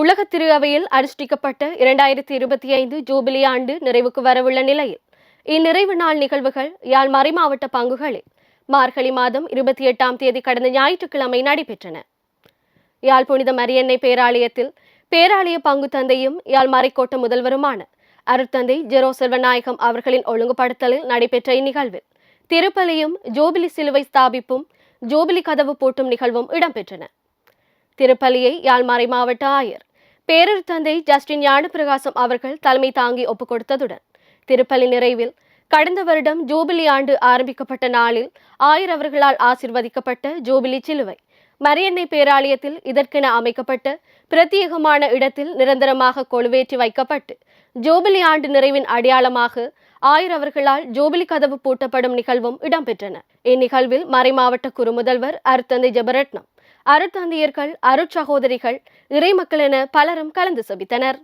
உலக திரு அவையில் அனுஷ்டிக்கப்பட்ட 2025 ஜூபிலி ஆண்டு நிறைவுக்கு வரவுள்ள நிலையில் இந்நிறைவு நாள் நிகழ்வுகள் யாழ் மறைமாவட்ட பங்குகளில் மார்கழி மாதம் 28ஆம் தேதி கடந்த ஞாயிற்றுக்கிழமை நடைபெற்றன. யாழ் புனித மரியன்னை பேராலயத்தில் பேராலய பங்கு தந்தையும் யாழ் மறைக்கோட்ட முதல்வருமான அருட்தந்தை ஜெரோ செல்வநாயகம் அவர்களின் ஒழுங்குபடுத்தலில் நடைபெற்ற இந்நிகழ்வில் திருப்பலியும் ஜூபிலி சிலுவை ஸ்தாபிப்பும் ஜூபிலி கதவு பூட்டும் நிகழ்வும் இடம்பெற்றன. திருப்பலியை யாழ் மறைமாவட்ட ஆயர் பேரருட்தந்தை ஜஸ்டின் ஞானப்பிரகாசம் அவர்கள் தலைமை தாங்கி ஒப்புக் கொடுத்ததுடன் திருப்பலி நிறைவில் கடந்த வருடம் ஜூபிலி ஆண்டு ஆரம்பிக்கப்பட்ட நாளில் ஆயர் அவர்களால் ஆசிர்வதிக்கப்பட்ட ஜூபிலி சிலுவை மரியன்னை பேராலயத்தில் இதற்கென அமைக்கப்பட்ட பிரத்யேகமான இடத்தில் நிரந்தரமாக கொலுவேற்றி வைக்கப்பட்டு ஜூபிலி ஆண்டு நிறைவின் அடையாளமாக ஆயர் அவர்களால் ஜூபிலி கதவு பூட்டப்படும் நிகழ்வும் இடம்பெற்றன. இந்நிகழ்வில் மறைமாவட்ட குறுமுதல்வர் அருட்தந்தை ஜெபரட்னம், அருட்தந்தையர்கள், அருட்சகோதரிகள், இறைமக்கள் என பலரும் கலந்து செபித்தனர்.